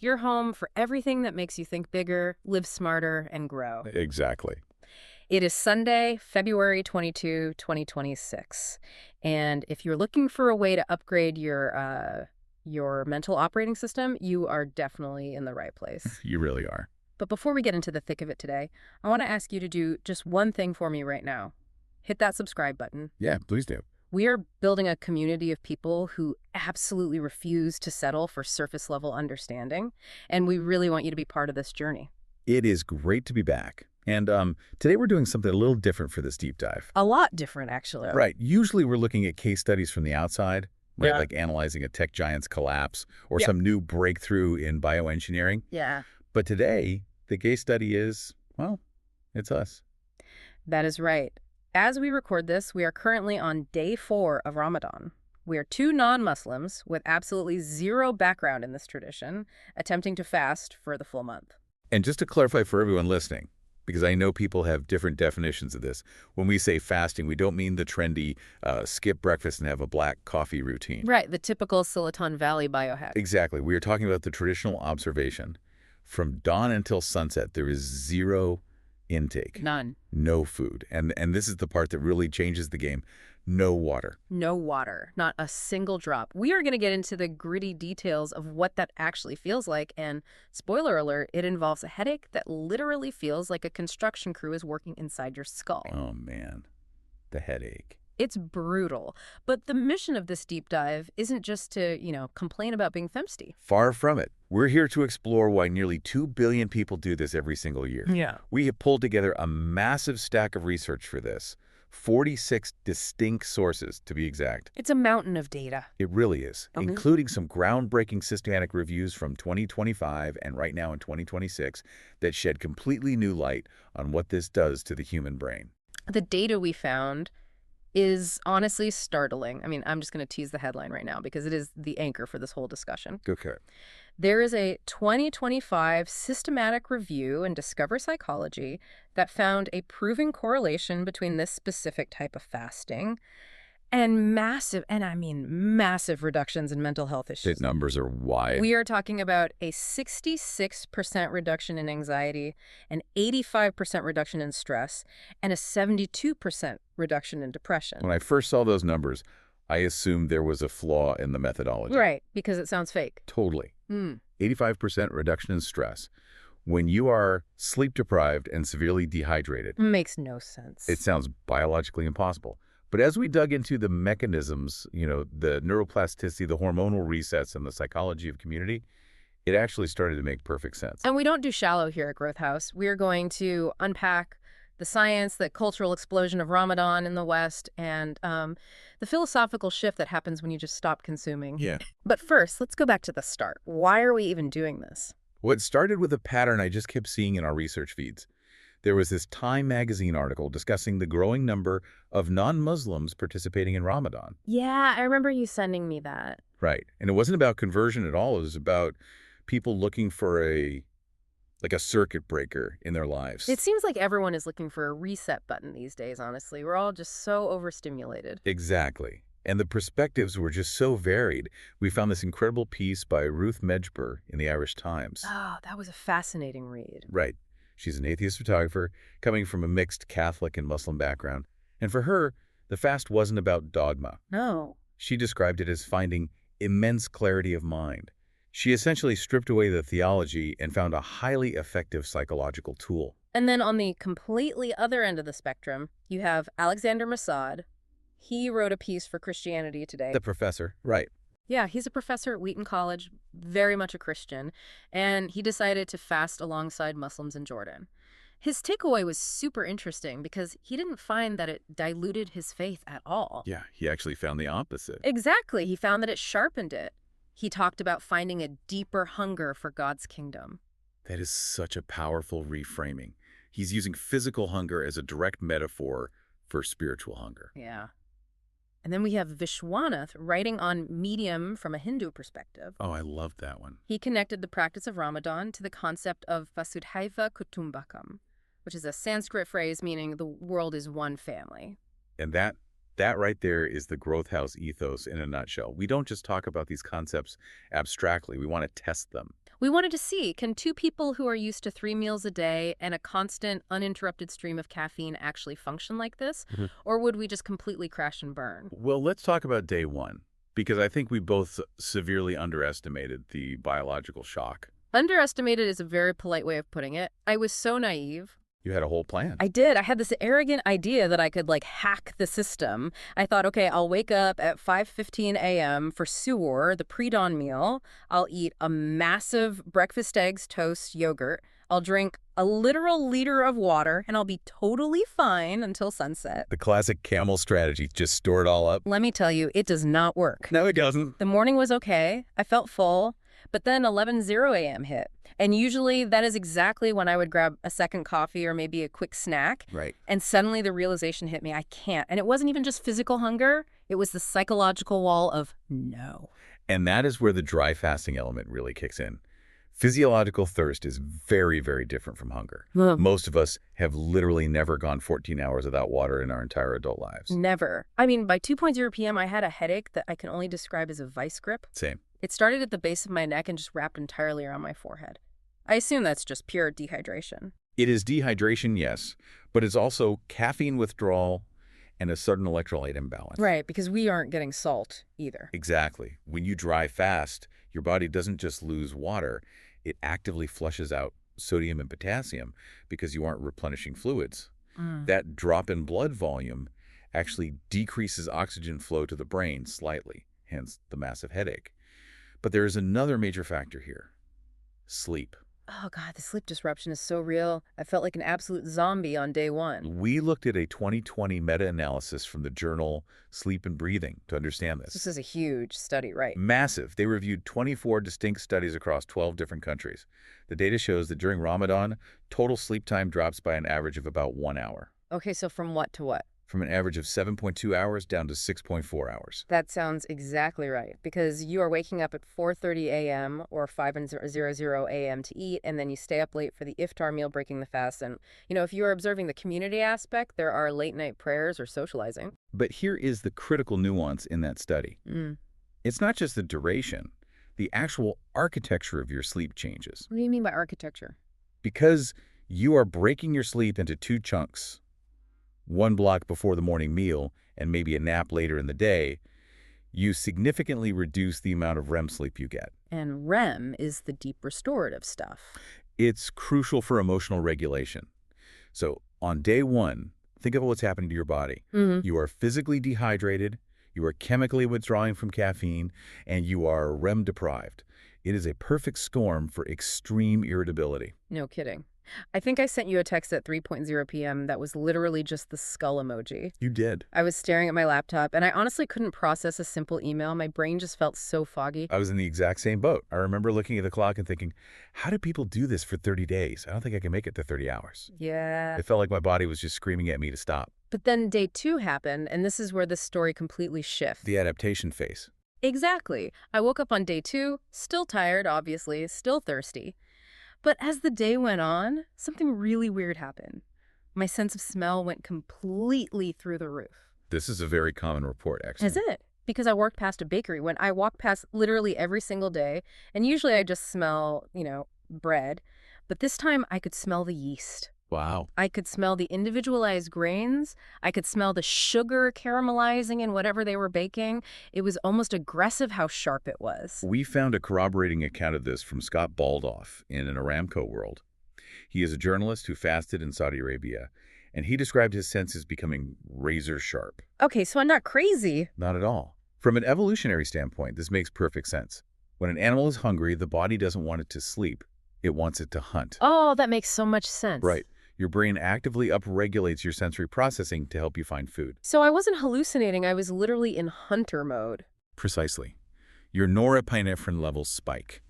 your home for everything that makes you think bigger, live smarter, and grow. Exactly. It is Sunday, February 22, 2026. And if you're looking for a way to upgrade your mental operating system, you are definitely in the right place. You really are. But before we get into the thick of it today, I want to ask you to do just one thing for me right now. Hit that subscribe button. Yeah, please do. We are building a community of people who absolutely refuse to settle for surface-level understanding, and we really want you to be part of this journey. It is great to be back. And today we're doing something a little different for this deep dive. A lot different, actually. Right. Usually we're looking at case studies from the outside, right? Yeah. Like analyzing a tech giant's collapse or Yeah. some new breakthrough in bioengineering. Yeah, But today, the case study is, well, it's us. that is right. As we record this, we are currently on day 4 of Ramadan. We are 2 non-Muslims with absolutely zero background in this tradition, attempting to fast for the full month. And just to clarify for everyone listening, because I know people have different definitions of this, when we say fasting, we don't mean the trendy skip breakfast and have a black coffee routine. Right, the typical Silicon Valley biohack. Exactly. We are talking about the traditional observation. From dawn until sunset, there is zero intake. None. No food. And this is the part that really changes the game. No water. No water, not a single drop. We are going to get into the gritty details of what that actually feels like, and spoiler alert, it involves a headache that literally feels like a construction crew is working inside your skull. Oh, man. The headache. It's brutal. But the mission of this deep dive isn't just to, complain about being thirsty. Far from it. We're here to explore why nearly 2 billion people do this every single year. Yeah. We have pulled together a massive stack of research for this. 46 distinct sources, to be exact. It's a mountain of data. It really is, Okay. including some groundbreaking systematic reviews from 2025 and right now in 2026 that shed completely new light on what this does to the human brain. The data we found is honestly startling. I mean, I'm just going to tease the headline right now because it is the anchor for this whole discussion. Okay. There is a 2025 systematic review in Discover Psychology that found a proven correlation between this specific type of fasting and massive, and I mean massive reductions in mental health issues. The numbers are wide. We are talking about a 66% reduction in anxiety, an 85% reduction in stress, and a 72% reduction in depression. When I first saw those numbers, I assumed there was a flaw in the methodology. Right, because it sounds fake. Totally. Mm. 85% reduction in stress. When you are sleep deprived and severely dehydrated, Makes no sense. it sounds biologically impossible. But as we dug into the mechanisms, the neuroplasticity, the hormonal resets, and the psychology of community, it actually started to make perfect sense. And we don't do shallow here at Growth House. We are going to unpack the science, the cultural explosion of Ramadan in the West, and the philosophical shift that happens when you just stop consuming. Yeah. But first, let's go back to the start. Why are we even doing this? What started with a pattern I just kept seeing in our research feeds. There was this Time magazine article discussing the growing number of non-Muslims participating in Ramadan. Yeah, I remember you sending me that. Right. And it wasn't about conversion at all. It was about people looking for a circuit breaker in their lives. It seems like everyone is looking for a reset button these days, honestly. We're all just so overstimulated. Exactly. And the perspectives were just so varied. We found this incredible piece by Ruth Medjber in the Irish Times. Oh, that was a fascinating read. Right. She's an atheist photographer coming from a mixed Catholic and Muslim background. And for her, the fast wasn't about dogma. No. She described it as finding immense clarity of mind. She essentially stripped away the theology and found a highly effective psychological tool. And then on the completely other end of the spectrum, you have Alexander Masad. He wrote a piece for Christianity Today. The professor, right. Yeah, he's a professor at Wheaton College, very much a Christian, and he decided to fast alongside Muslims in Jordan. His takeaway was super interesting because he didn't find that it diluted his faith at all. Yeah, he actually found the opposite. Exactly. He found that it sharpened it. He talked about finding a deeper hunger for God's kingdom. That is such a powerful reframing. He's using physical hunger as a direct metaphor for spiritual hunger. Yeah. And then we have Vishwanath writing on medium from a Hindu perspective. Oh, I love that one. He connected the practice of Ramadan to the concept of Vasudhaiva Kutumbakam, which is a Sanskrit phrase meaning the world is one family. And that right there is the Growth House ethos in a nutshell. We don't just talk about these concepts abstractly. We want to test them. We wanted to see, can two people who are used to 3 meals a day and a constant, uninterrupted stream of caffeine actually function like this? Mhm. Or would we just completely crash and burn? Well, let's talk about day one, because I think we both severely underestimated the biological shock. Underestimated is a very polite way of putting it. I was so naive. You had a whole plan. I did. I had this arrogant idea that I could hack the system. I thought, okay, I'll wake up at 5:15 a.m. for suhoor, the pre-dawn meal. I'll eat a massive breakfast eggs, toast, yogurt. I'll drink a literal liter of water, and I'll be totally fine until sunset. The classic camel strategy, just store it all up. Let me tell you, it does not work. No, it doesn't. The morning was okay. I felt full, but then 11:00 a.m. hit. And usually that is exactly when I would grab a second coffee or maybe a quick snack. Right. And suddenly the realization hit me, I can't. And it wasn't even just physical hunger. It was the psychological wall of no. And that is where the dry fasting element really kicks in. Physiological thirst is very, very different from hunger. Most of us have literally never gone 14 hours without water in our entire adult lives. Never. I mean, by 2:00 p.m., I had a headache that I can only describe as a vice grip. Same. It started at the base of my neck and just wrapped entirely around my forehead. I assume that's just pure dehydration. It is dehydration, yes, but it's also caffeine withdrawal and a sudden electrolyte imbalance. Right, because we aren't getting salt either. Exactly. When you dry fast, your body doesn't just lose water, it actively flushes out sodium and potassium because you aren't replenishing fluids. That drop in blood volume actually decreases oxygen flow to the brain slightly, hence the massive headache. But there is another major factor here: sleep. Oh, God, the sleep disruption is so real. I felt like an absolute zombie on day one. We looked at a 2020 meta-analysis from the journal Sleep and Breathing to understand this. This is a huge study, right? Massive. They reviewed 24 distinct studies across 12 different countries. The data shows that during Ramadan, total sleep time drops by an average of about 1 hour. Okay, so from what to what? From an average of 7.2 hours down to 6.4 hours. That sounds exactly right, because you are waking up at 4:30 a.m. or 5:00 a.m. to eat, and then you stay up late for the iftar meal, breaking the fast. And, if you are observing the community aspect, there are late-night prayers or socializing. But here is the critical nuance in that study. It's not just the duration. The actual architecture of your sleep changes. What do you mean by architecture? Because you are breaking your sleep into 2 chunks, 1 block before the morning meal and maybe a nap later in the day, you significantly reduce the amount of REM sleep you get. And REM is the deep restorative stuff. It's crucial for emotional regulation. So on day one, think of what's happening to your body. You are physically dehydrated, you are chemically withdrawing from caffeine, and you are REM deprived. It is a perfect storm for extreme irritability. No kidding. I think I sent you a text at 3:00 p.m. that was literally just the skull emoji. You did. I was staring at my laptop, and I honestly couldn't process a simple email. My brain just felt so foggy. I was in the exact same boat. I remember looking at the clock and thinking, how do people do this for 30 days? I don't think I can make it to 30 hours. Yeah. It felt like my body was just screaming at me to stop. But then day 2 happened, and this is where the story completely shifts. The adaptation phase. Exactly. I woke up on day 2, still tired, obviously, still thirsty. But as the day went on, something really weird happened. My sense of smell went completely through the roof. This is a very common report, actually. Is it? Because I worked past a bakery when I walk past literally every single day, and usually I just smell, bread. But this time I could smell the yeast. Wow. I could smell the individualized grains. I could smell the sugar caramelizing in whatever they were baking. It was almost aggressive how sharp it was. We found a corroborating account of this from Scott Baldoff in an Aramco World. He is a journalist who fasted in Saudi Arabia, and he described his senses becoming razor sharp. Okay, so I'm not crazy. Not at all. From an evolutionary standpoint, this makes perfect sense. When an animal is hungry, the body doesn't want it to sleep. It wants it to hunt. Oh, that makes so much sense. Right. Your brain actively upregulates your sensory processing to help you find food. So I wasn't hallucinating. I was literally in hunter mode. Precisely. Your norepinephrine levels spike.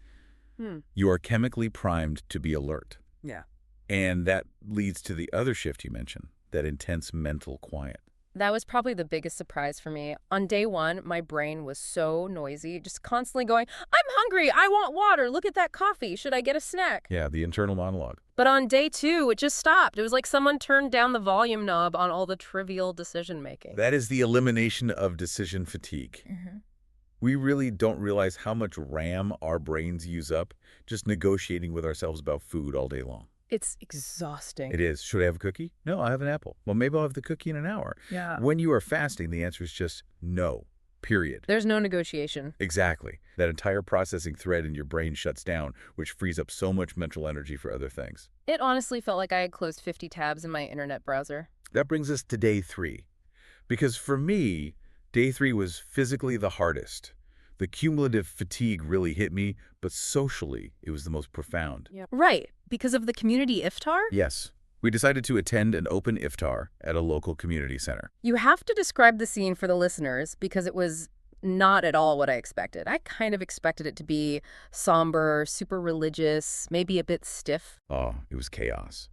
You are chemically primed to be alert. Yeah. And that leads to the other shift you mentioned, that intense mental quiet. That was probably the biggest surprise for me. On day 1, my brain was so noisy, just constantly going, I'm hungry, I want water, look at that coffee, should I get a snack? Yeah, the internal monologue. But on day 2, it just stopped. It was like someone turned down the volume knob on all the trivial decision-making. That is the elimination of decision fatigue. We really don't realize how much RAM our brains use up just negotiating with ourselves about food all day long. It's exhausting. It is. Should I have a cookie? No, I have an apple. Well, maybe I'll have the cookie in an hour. Yeah. When you are fasting, the answer is just no, period. There's no negotiation. Exactly. That entire processing thread in your brain shuts down, which frees up so much mental energy for other things. It honestly felt like I had closed 50 tabs in my internet browser. That brings us to day 3. Because for me, day 3 was physically the hardest. The cumulative fatigue really hit me, but socially, it was the most profound. Yeah. Right, because of the community iftar? Yes. We decided to attend an open iftar at a local community center. You have to describe the scene for the listeners because it was not at all what I expected. I kind of expected it to be somber, super religious, maybe a bit stiff. Oh, it was chaos.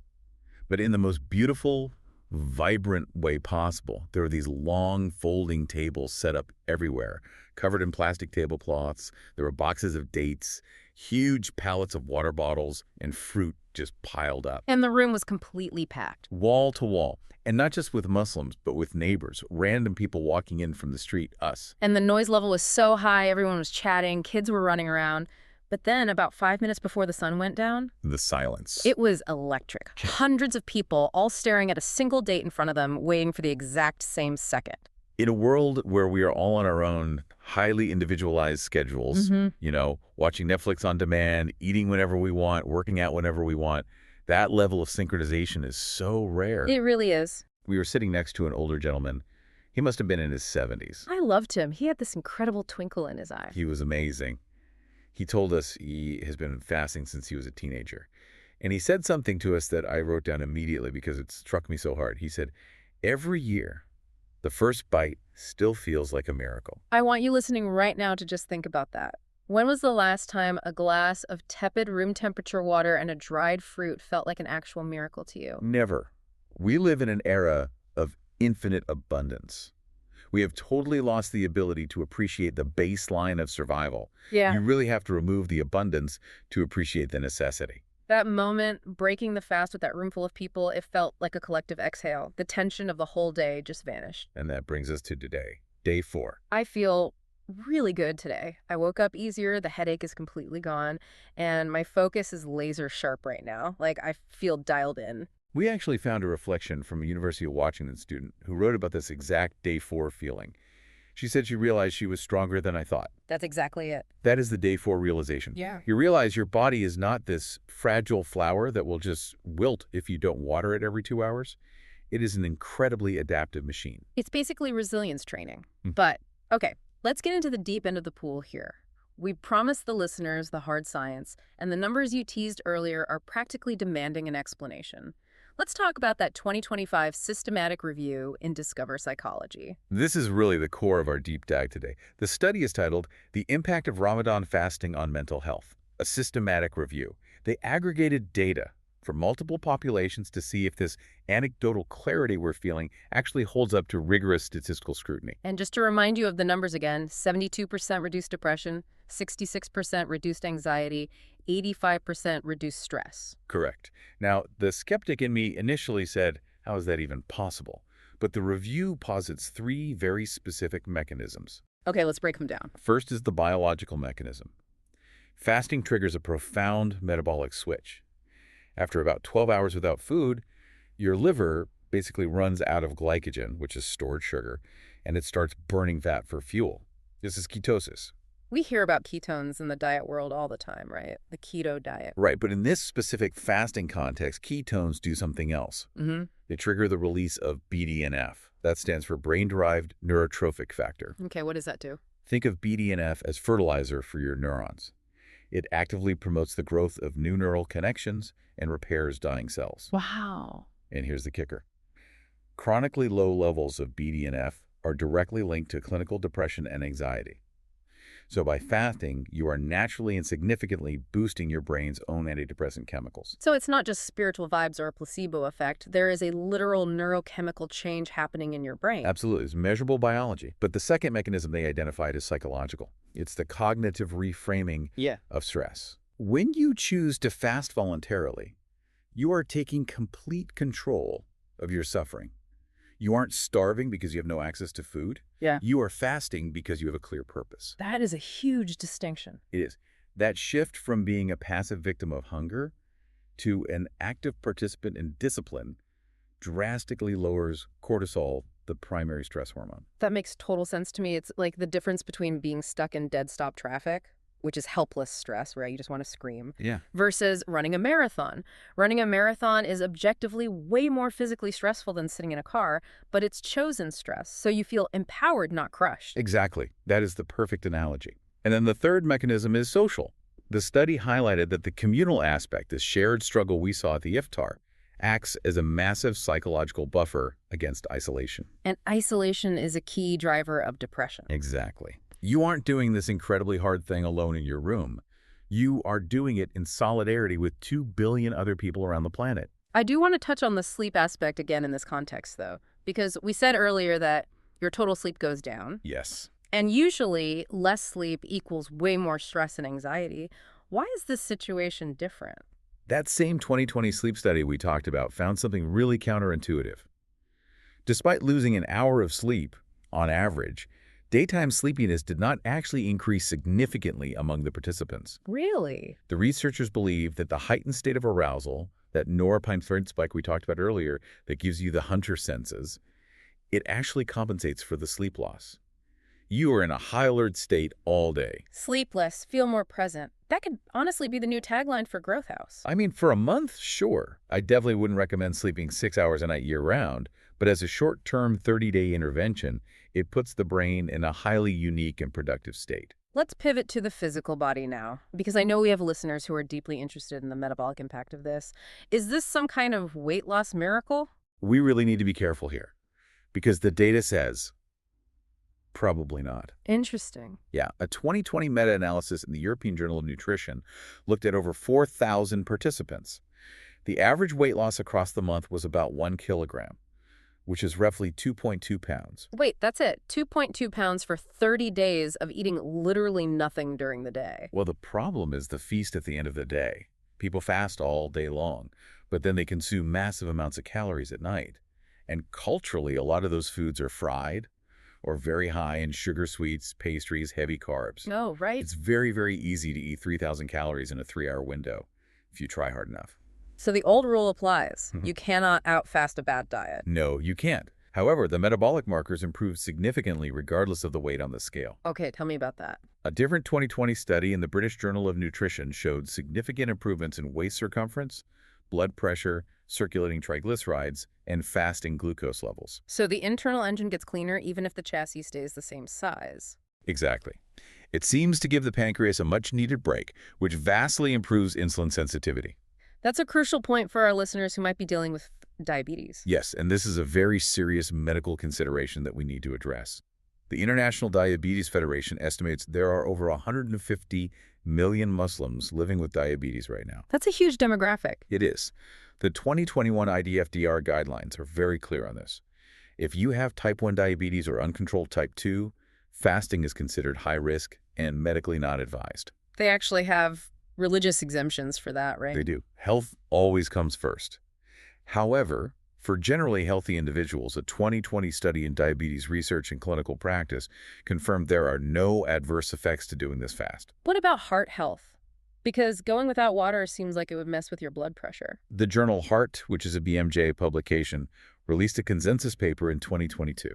But in the most beautiful, vibrant way possible. There were these long folding tables set up everywhere, covered in plastic tablecloths. There were boxes of dates, huge pallets of water bottles, and fruit just piled up. And the room was completely packed. Wall to wall. And not just with Muslims, but with neighbors, random people walking in from the street, us. And the noise level was so high, everyone was chatting, kids were running around. But then, about 5 minutes before the sun went down, The silence. it was electric. Hundreds of people all staring at a single date in front of them, waiting for the exact same second. In a world where we are all on our own, highly individualized schedules, watching Netflix on demand, eating whenever we want, working out whenever we want, that level of synchronization is so rare. It really is. We were sitting next to an older gentleman. He must have been in his 70s. I loved him. He had this incredible twinkle in his eye. He was amazing. He told us he has been fasting since he was a teenager. And he said something to us that I wrote down immediately because it struck me so hard. He said, every year, the first bite still feels like a miracle. I want you listening right now to just think about that. When was the last time a glass of tepid room temperature water and a dried fruit felt like an actual miracle to you? Never. We live in an era of infinite abundance. We have totally lost the ability to appreciate the baseline of survival. Yeah. You really have to remove the abundance to appreciate the necessity. That moment, breaking the fast with that room full of people, it felt like a collective exhale. The tension of the whole day just vanished. And that brings us to today, day 4. I feel really good today. I woke up easier, the headache is completely gone, and my focus is laser sharp right now. Like, I feel dialed in. We actually found a reflection from a University of Washington student who wrote about this exact day 4 feeling. She said she realized she was stronger than I thought. That's exactly it. That is the day 4 realization. Yeah. You realize your body is not this fragile flower that will just wilt if you don't water it every 2 hours. It is an incredibly adaptive machine. It's basically resilience training. But, okay, let's get into the deep end of the pool here. We promised the listeners the hard science, and the numbers you teased earlier are practically demanding an explanation. Let's talk about that 2025 systematic review in Discover Psychology. This is really the core of our deep dive today. The study is titled The Impact of Ramadan Fasting on Mental Health, a systematic review. They aggregated data from multiple populations to see if this anecdotal clarity we're feeling actually holds up to rigorous statistical scrutiny. And just to remind you of the numbers again, 72% reduced depression, 66% reduced anxiety, 85% reduced stress. Correct. Now, the skeptic in me initially said, how is that even possible? But the review posits 3 very specific mechanisms. Okay, let's break them down. First is the biological mechanism. Fasting triggers a profound metabolic switch. After about 12 hours without food, your liver basically runs out of glycogen, which is stored sugar, and it starts burning fat for fuel. This is ketosis. We hear about ketones in the diet world all the time, right? The keto diet. Right, but in this specific fasting context, ketones do something else. They trigger the release of BDNF. That stands for brain-derived neurotrophic factor. Okay, what does that do? Think of BDNF as fertilizer for your neurons. It actively promotes the growth of new neural connections and repairs dying cells. Wow. And here's the kicker. Chronically low levels of BDNF are directly linked to clinical depression and anxiety. So by fasting, you are naturally and significantly boosting your brain's own antidepressant chemicals. So it's not just spiritual vibes or a placebo effect. There is a literal neurochemical change happening in your brain. Absolutely. It's measurable biology. But the second mechanism they identified is psychological. It's the cognitive reframing of stress. When you choose to fast voluntarily, you are taking complete control of your suffering. You aren't starving because you have no access to food. Yeah. You are fasting because you have a clear purpose. That is a huge distinction. It is. That shift from being a passive victim of hunger to an active participant in discipline drastically lowers cortisol, the primary stress hormone. That makes total sense to me. It's like the difference between being stuck in dead stop traffic, which is helpless stress, where you just want to scream, Yeah. versus running a marathon. Running a marathon is objectively way more physically stressful than sitting in a car, but it's chosen stress, so you feel empowered, not crushed. Exactly. That is the perfect analogy. And then the third mechanism is social. The study highlighted that the communal aspect, this shared struggle we saw at the iftar, acts as a massive psychological buffer against isolation. And isolation is a key driver of depression. Exactly. You aren't doing this incredibly hard thing alone in your room. You are doing it in solidarity with 2 billion other people around the planet. I do want to touch on the sleep aspect again in this context, though, because we said earlier that your total sleep goes down. Yes. And usually, less sleep equals way more stress and anxiety. Why is this situation different? That same 2020 sleep study we talked about found something really counterintuitive. Despite losing an hour of sleep, on average, daytime sleepiness did not actually increase significantly among the participants. Really? The researchers believe that the heightened state of arousal, that norepinephrine spike we talked about earlier that gives you the hunter senses, it actually compensates for the sleep loss. You are in a high alert state all day. Sleepless, feel more present. That could honestly be the new tagline for Growth House. I mean, for a month, sure. I definitely wouldn't recommend sleeping 6 hours a night year-round, but as a short-term 30-day intervention, it puts the brain in a highly unique and productive state. Let's pivot to the physical body now, because I know we have listeners who are deeply interested in the metabolic impact of this. Is this some kind of weight loss miracle? We really need to be careful here, because the data says probably not. Interesting. Yeah, a 2020 meta-analysis in the European Journal of Nutrition looked at over 4,000 participants. The average weight loss across the month was about 1 kilogram, which is roughly 2.2 pounds. Wait, that's it. 2.2 pounds for 30 days of eating literally nothing during the day. Well, the problem is the feast at the end of the day. People fast all day long, but then they consume massive amounts of calories at night. And culturally, a lot of those foods are fried or very high in sugar, sweets, pastries, heavy carbs. Oh, right. It's very, very easy to eat 3,000 calories in a 3-hour window if you try hard enough. So the old rule applies. You cannot outfast a bad diet. No, you can't. However, the metabolic markers improve significantly regardless of the weight on the scale. Okay, tell me about that. A different 2020 study in the British Journal of Nutrition showed significant improvements in waist circumference, blood pressure, circulating triglycerides, and fasting glucose levels. So the internal engine gets cleaner even if the chassis stays the same size. Exactly. It seems to give the pancreas a much-needed break, which vastly improves insulin sensitivity. That's a crucial point for our listeners who might be dealing with diabetes. Yes, and this is a very serious medical consideration that we need to address. The International Diabetes Federation estimates there are over 150 million Muslims living with diabetes right now. That's a huge demographic. It is. The 2021 IDFDR guidelines are very clear on this. If you have type 1 diabetes or uncontrolled type 2, fasting is considered high risk and medically not advised. They actually have religious exemptions for that, right? They do. Health always comes first. However, for generally healthy individuals, a 2020 study in diabetes research and clinical practice confirmed there are no adverse effects to doing this fast. What about heart health? Because going without water seems like it would mess with your blood pressure. The journal Heart, which is a BMJ publication, released a consensus paper in 2022.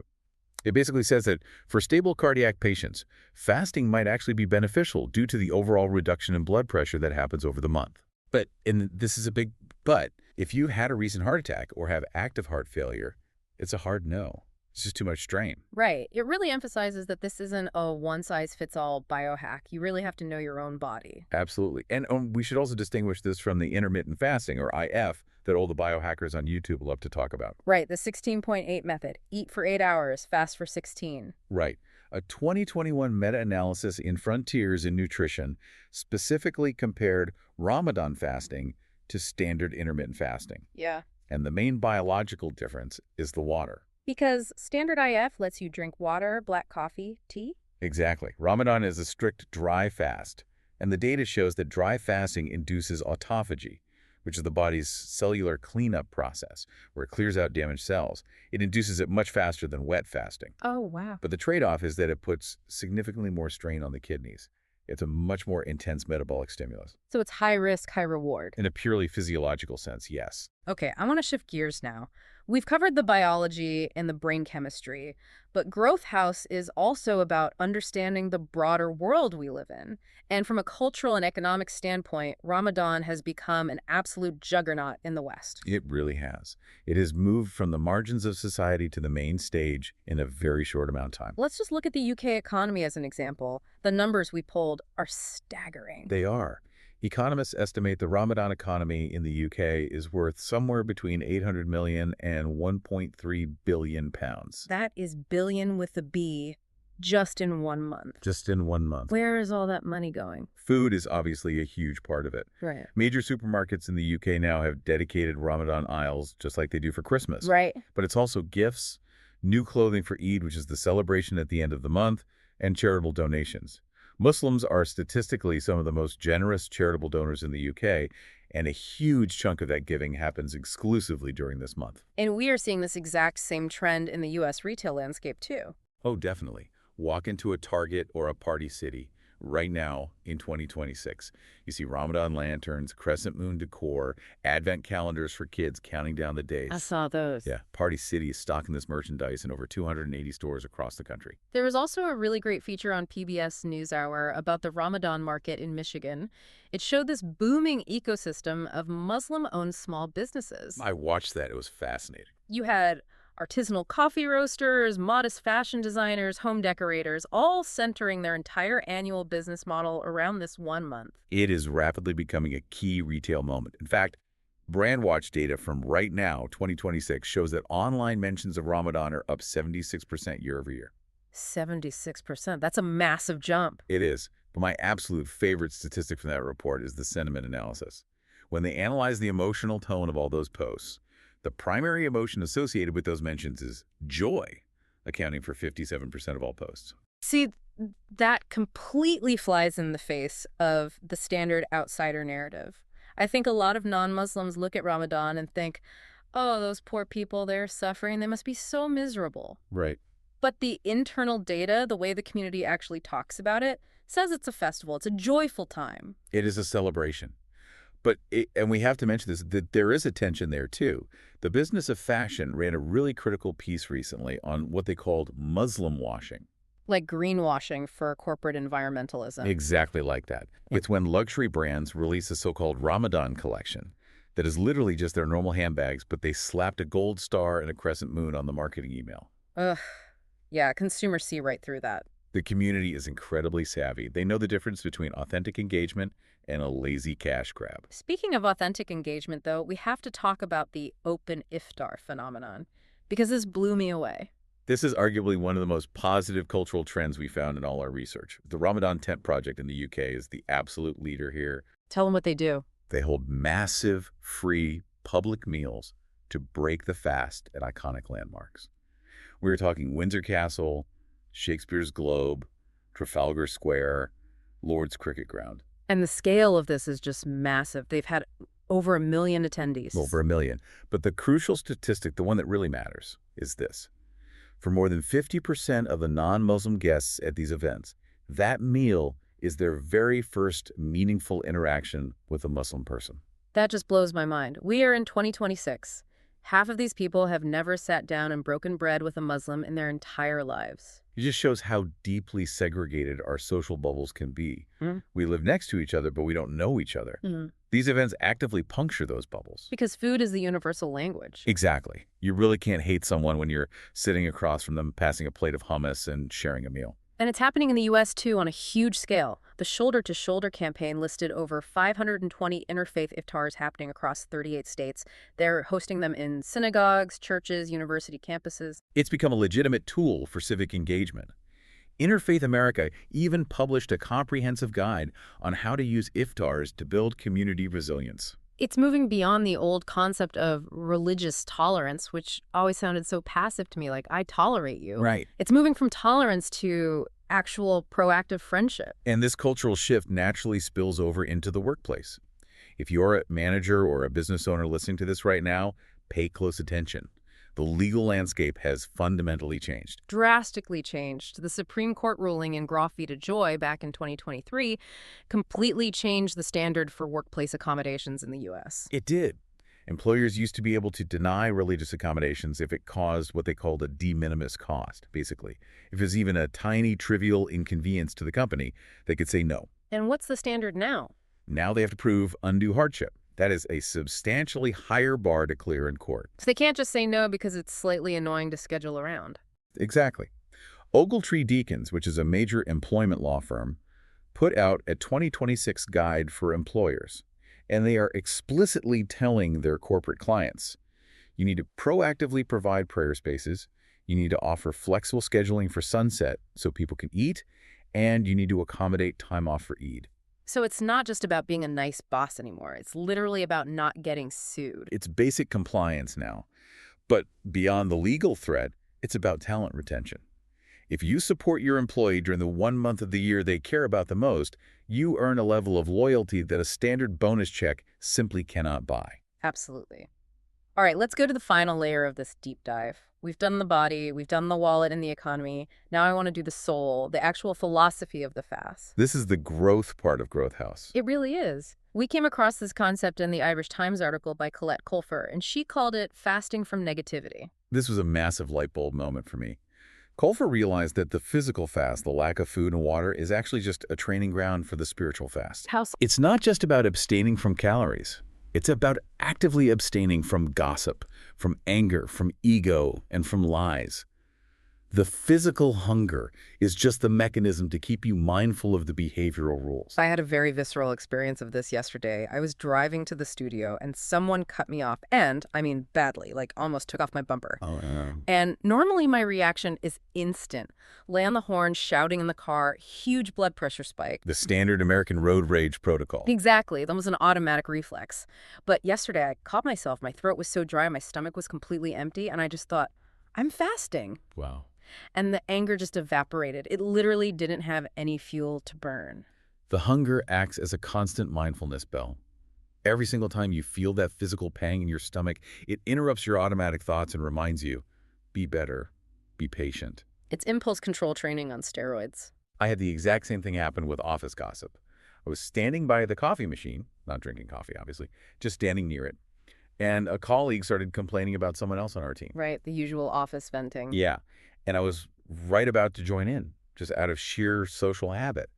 It basically says that for stable cardiac patients, fasting might actually be beneficial due to the overall reduction in blood pressure that happens over the month. But, and this is a big but, if you had a recent heart attack or have active heart failure, it's a hard no. It's just too much strain. Right. It really emphasizes that this isn't a one-size-fits-all biohack. You really have to know your own body. Absolutely. And we should also distinguish this from the intermittent fasting, or IF, that all the biohackers on YouTube love to talk about. Right. The 16.8 method. Eat for 8 hours, fast for 16. Right. A 2021 meta-analysis in Frontiers in Nutrition specifically compared Ramadan fasting to standard intermittent fasting. Yeah. And the main biological difference is the water. Because standard IF lets you drink water, black coffee, tea? Exactly. Ramadan is a strict dry fast, and the data shows that dry fasting induces autophagy, which is the body's cellular cleanup process, where it clears out damaged cells. It induces it much faster than wet fasting. Oh, wow. But the trade-off is that it puts significantly more strain on the kidneys. It's a much more intense metabolic stimulus. So it's high risk, high reward. In a purely physiological sense, yes. Okay, I want to shift gears now. We've covered the biology and the brain chemistry, but Growth House is also about understanding the broader world we live in. And from a cultural and economic standpoint, Ramadan has become an absolute juggernaut in the West. It really has. It has moved from the margins of society to the main stage in a very short amount of time. Let's just look at the UK economy as an example. The numbers we pulled are staggering. They are. Economists estimate the Ramadan economy in the UK is worth somewhere between 800 million and 1.3 billion pounds. That is billion with a B, just in 1 month. Just in 1 month. Where is all that money going? Food is obviously a huge part of it. Right. Major supermarkets in the UK now have dedicated Ramadan aisles, just like they do for Christmas. Right. But it's also gifts, new clothing for Eid, which is the celebration at the end of the month, and charitable donations. Muslims are statistically some of the most generous charitable donors in the UK, and a huge chunk of that giving happens exclusively during this month. And we are seeing this exact same trend in the U.S. retail landscape, too. Oh, definitely. Walk into a Target or a Party City right now in 2026. You see Ramadan lanterns, crescent moon decor, advent calendars for kids counting down the days. I saw those. Yeah, Party City is stocking this merchandise in over 280 stores across the country. There was also a really great feature on PBS NewsHour about the Ramadan market in Michigan. It showed this booming ecosystem of Muslim-owned small businesses. I watched that. It was fascinating. You had artisanal coffee roasters, modest fashion designers, home decorators, all centering their entire annual business model around this 1 month. It is rapidly becoming a key retail moment. In fact, BrandWatch data from right now, 2026, shows that online mentions of Ramadan are up 76% year over year. 76%. That's a massive jump. It is. But my absolute favorite statistic from that report is the sentiment analysis. When they analyze the emotional tone of all those posts, the primary emotion associated with those mentions is joy, accounting for 57% of all posts. See, that completely flies in the face of the standard outsider narrative. I think a lot of non-Muslims look at Ramadan and think, oh, those poor people, they're suffering, they must be so miserable. Right. But the internal data, the way the community actually talks about it, says it's a festival. It's a joyful time. It is a celebration. And we have to mention this, that there is a tension there, too. The business of fashion ran a really critical piece recently on what they called Muslim washing. Like greenwashing for corporate environmentalism. Exactly like that. It's when luxury brands release a so-called Ramadan collection that is literally just their normal handbags, but they slapped a gold star and a crescent moon on the marketing email. Ugh. Yeah, consumers see right through that. The community is incredibly savvy. They know the difference between authentic engagement and a lazy cash grab. Speaking of authentic engagement, though, we have to talk about the open iftar phenomenon, because this blew me away. This is arguably one of the most positive cultural trends we found in all our research. The Ramadan Tent Project in the UK is the absolute leader here. Tell them what they do. They hold massive, free, public meals to break the fast at iconic landmarks. We were talking Windsor Castle, Shakespeare's Globe, Trafalgar Square, Lord's Cricket Ground. And the scale of this is just massive. They've had over 1 million attendees. Over 1 million. But the crucial statistic, the one that really matters, is this. For more than 50% of the non-Muslim guests at these events, that meal is their very first meaningful interaction with a Muslim person. That just blows my mind. We are in 2026. Half of these people have never sat down and broken bread with a Muslim in their entire lives. It just shows how deeply segregated our social bubbles can be. We live next to each other, but we don't know each other. These events actively puncture those bubbles. Because food is the universal language. Exactly. You really can't hate someone when you're sitting across from them, passing a plate of hummus and sharing a meal. And it's happening in the U.S., too, on a huge scale. The Shoulder to Shoulder campaign listed over 520 interfaith iftars happening across 38 states. They're hosting them in synagogues, churches, university campuses. It's become a legitimate tool for civic engagement. Interfaith America even published a comprehensive guide on how to use iftars to build community resilience. It's moving beyond the old concept of religious tolerance, which always sounded so passive to me, like, I tolerate you. Right. It's moving from tolerance to actual proactive friendship. And this cultural shift naturally spills over into the workplace. If you're a manager or a business owner listening to this right now, pay close attention. The legal landscape has fundamentally changed. Drastically changed. The Supreme Court ruling in Groff v. DeJoy back in 2023 completely changed the standard for workplace accommodations in the U.S. It did. Employers used to be able to deny religious accommodations if it caused what they called a de minimis cost, basically. If it was even a tiny, trivial inconvenience to the company, they could say no. And what's the standard now? Now they have to prove undue hardship. That is a substantially higher bar to clear in court. So they can't just say no because it's slightly annoying to schedule around. Exactly. Ogletree Deakins, which is a major employment law firm, put out a 2026 guide for employers, and they are explicitly telling their corporate clients, you need to proactively provide prayer spaces, you need to offer flexible scheduling for sunset so people can eat, and you need to accommodate time off for Eid. So it's not just about being a nice boss anymore. It's literally about not getting sued. It's basic compliance now. But beyond the legal threat, it's about talent retention. If you support your employee during the 1 month of the year they care about the most, you earn a level of loyalty that a standard bonus check simply cannot buy. Absolutely. All right, let's go to the final layer of this deep dive. We've done the body, we've done the wallet and the economy. Now I want to do the soul, the actual philosophy of the fast. This is the growth part of Growth House. It really is. We came across this concept in the Irish Times article by Colette Colfer, and she called it fasting from negativity. This was a massive light bulb moment for me. Colfer realized that the physical fast, the lack of food and water, is actually just a training ground for the spiritual fast. It's not just about abstaining from calories. It's about actively abstaining from gossip, from anger, from ego, and from lies. The physical hunger is just the mechanism to keep you mindful of the behavioral rules. I had a very visceral experience of this yesterday. I was driving to the studio and someone cut me off, and I mean badly, like almost took off my bumper. Oh, yeah. And normally my reaction is instant. Lay on the horn, shouting in the car, huge blood pressure spike. The standard American road rage protocol. Exactly. That was an automatic reflex. But yesterday I caught myself. My throat was so dry, my stomach was completely empty, and I just thought, I'm fasting. Wow. And the anger just evaporated. It literally didn't have any fuel to burn. The hunger acts as a constant mindfulness bell. Every single time you feel that physical pang in your stomach, it interrupts your automatic thoughts and reminds you, be better, be patient. It's impulse control training on steroids. I had the exact same thing happen with office gossip. I was standing by the coffee machine, not drinking coffee, obviously, just standing near it. And a colleague started complaining about someone else on our team. Right, the usual office venting. Yeah. And I was right about to join in, just out of sheer social habit.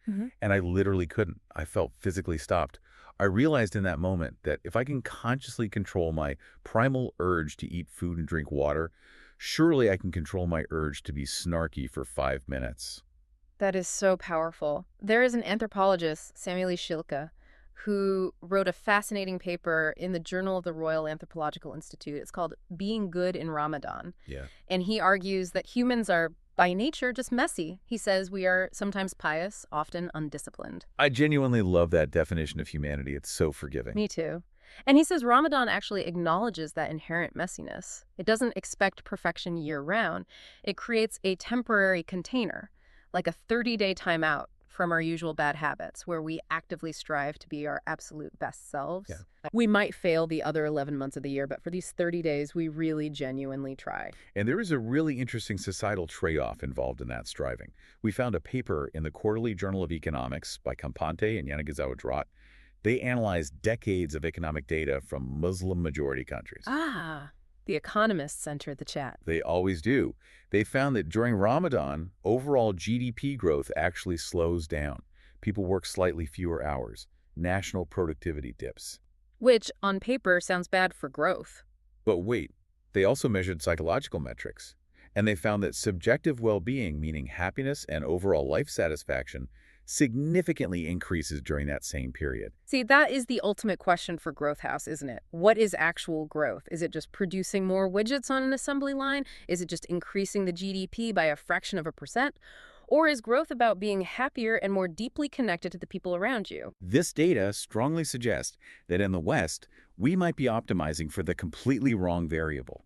And I literally couldn't. I felt physically stopped. I realized in that moment that if I can consciously control my primal urge to eat food and drink water, surely I can control my urge to be snarky for 5 minutes. That is so powerful. There is an anthropologist, Samuel Schilke, who wrote a fascinating paper in the Journal of the Royal Anthropological Institute. It's called Being Good in Ramadan. Yeah. And he argues that humans are, by nature, just messy. He says we are sometimes pious, often undisciplined. I genuinely love that definition of humanity. It's so forgiving. Me too. And he says Ramadan actually acknowledges that inherent messiness. It doesn't expect perfection year-round. It creates a temporary container, like a 30-day timeout from our usual bad habits, where we actively strive to be our absolute best selves. Yeah. We might fail the other 11 months of the year, but for these 30 days, we really genuinely try. And there is a really interesting societal trade-off involved in that striving. We found a paper in the Quarterly Journal of Economics by Campante and Yanagisawa-Drought. They analyzed decades of economic data from Muslim-majority countries. Ah, the economists entered the chat. They always do. They found that during Ramadan, overall GDP growth actually slows down. People work slightly fewer hours. National productivity dips. Which, on paper, sounds bad for growth. But wait, they also measured psychological metrics. And they found that subjective well-being, meaning happiness and overall life satisfaction, significantly increases during that same period. See, that is the ultimate question for Growth House, isn't it? What is actual growth? Is it just producing more widgets on an assembly line? Is it just increasing the GDP by a fraction of a percent? Or is growth about being happier and more deeply connected to the people around you? This data strongly suggests that in the West, we might be optimizing for the completely wrong variable.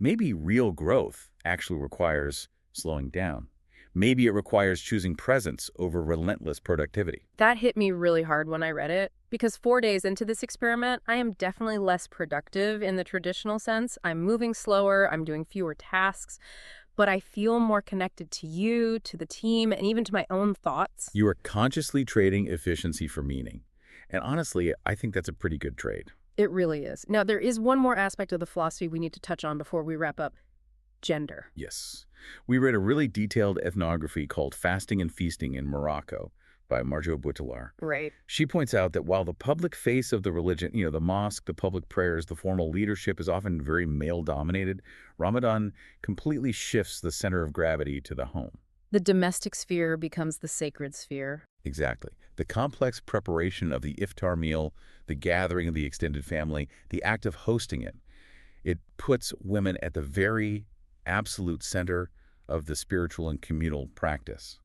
Maybe real growth actually requires slowing down. Maybe it requires choosing presence over relentless productivity. That hit me really hard when I read it, because 4 days into this experiment, I am definitely less productive in the traditional sense. I'm moving slower, I'm doing fewer tasks, but I feel more connected to you, to the team, and even to my own thoughts. You are consciously trading efficiency for meaning. And honestly, I think that's a pretty good trade. It really is. Now, there is one more aspect of the philosophy we need to touch on before we wrap up. Gender. Yes. We read a really detailed ethnography called Fasting and Feasting in Morocco by Marjo Boutellard. Right. She points out that while the public face of the religion, the mosque, the public prayers, the formal leadership is often very male-dominated, Ramadan completely shifts the center of gravity to the home. The domestic sphere becomes the sacred sphere. Exactly. The complex preparation of the iftar meal, the gathering of the extended family, the act of hosting it puts women at the very absolute center of the spiritual and communal practice.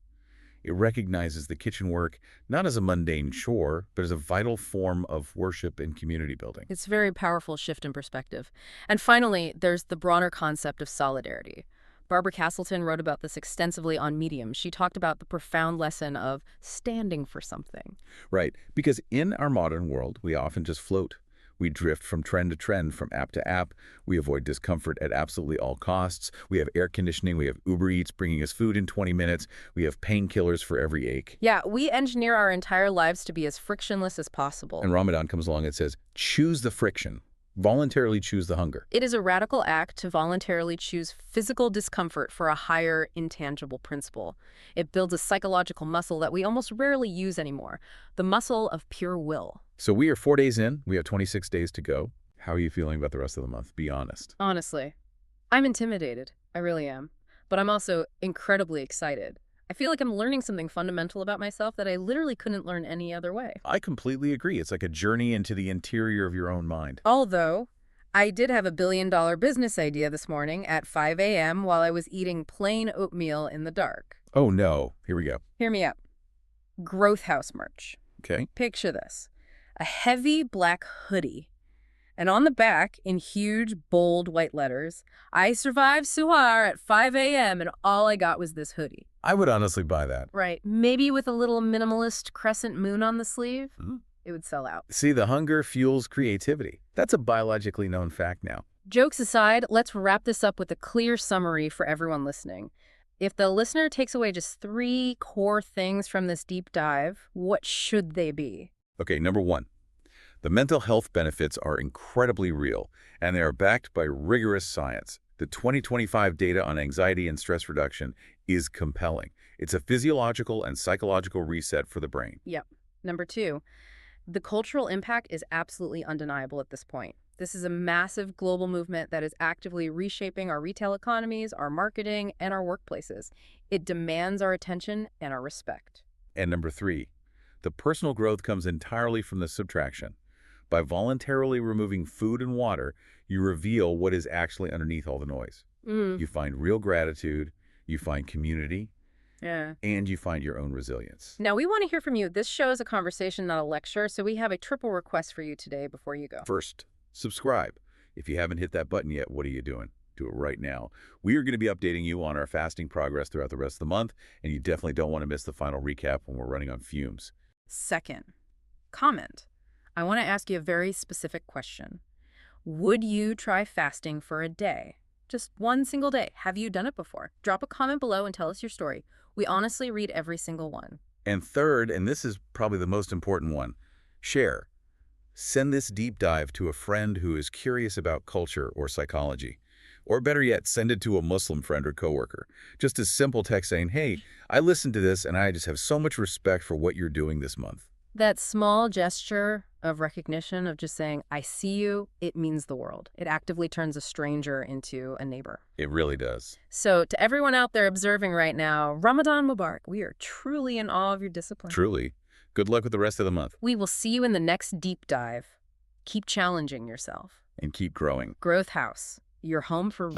It recognizes the kitchen work not as a mundane chore, but as a vital form of worship and community building. It's a very powerful shift in perspective. And finally, there's the broader concept of solidarity. Barbara Castleton wrote about this extensively on Medium. She talked about the profound lesson of standing for something. Right, because in our modern world, we often just float. We drift from trend to trend, from app to app. We avoid discomfort at absolutely all costs. We have air conditioning. We have Uber Eats bringing us food in 20 minutes. We have painkillers for every ache. Yeah, we engineer our entire lives to be as frictionless as possible. And Ramadan comes along and says, choose the friction. Voluntarily choose the hunger. It is a radical act to voluntarily choose physical discomfort for a higher, intangible principle. It builds a psychological muscle that we almost rarely use anymore, the muscle of pure will. So we are 4 days in. We have 26 days to go. How are you feeling about the rest of the month? Be honest. Honestly, I'm intimidated. I really am. But I'm also incredibly excited. I feel like I'm learning something fundamental about myself that I literally couldn't learn any other way. I completely agree. It's like a journey into the interior of your own mind. Although, I did have a billion-dollar business idea this morning at 5 a.m. while I was eating plain oatmeal in the dark. Oh, no. Here we go. Hear me out. Growth House merch. Okay. Picture this. A heavy black hoodie. And on the back, in huge, bold white letters, I survived Suhar at 5 a.m. and all I got was this hoodie. I would honestly buy that. Right. Maybe with a little minimalist crescent moon on the sleeve, it would sell out. See, the hunger fuels creativity. That's a biologically known fact now. Jokes aside, let's wrap this up with a clear summary for everyone listening. If the listener takes away just 3 core things from this deep dive, what should they be? Okay, number 1. The mental health benefits are incredibly real, and they are backed by rigorous science. The 2025 data on anxiety and stress reduction is compelling. It's a physiological and psychological reset for the brain. Yep. Number 2, the cultural impact is absolutely undeniable at this point. This is a massive global movement that is actively reshaping our retail economies, our marketing, and our workplaces. It demands our attention and our respect. And number 3, the personal growth comes entirely from the subtraction. By voluntarily removing food and water, you reveal what is actually underneath all the noise. You find real gratitude, you find community, and you find your own resilience. Now, we want to hear from you. This show is a conversation, not a lecture, so we have a triple request for you today before you go. First, subscribe. If you haven't hit that button yet, what are you doing? Do it right now. We are going to be updating you on our fasting progress throughout the rest of the month, and you definitely don't want to miss the final recap when we're running on fumes. Second, comment. I want to ask you a very specific question. Would you try fasting for a day? Just one single day. Have you done it before? Drop a comment below and tell us your story. We honestly read every single one. And third, and this is probably the most important one, share. Send this deep dive to a friend who is curious about culture or psychology. Or better yet, send it to a Muslim friend or coworker. Just a simple text saying, hey, I listened to this and I just have so much respect for what you're doing this month. That small gesture of recognition, of just saying, I see you, it means the world. It actively turns a stranger into a neighbor. It really does. So to everyone out there observing right now, Ramadan Mubarak. We are truly in awe of your discipline. Truly. Good luck with the rest of the month. We will see you in the next deep dive. Keep challenging yourself. And keep growing. Growth House, your home for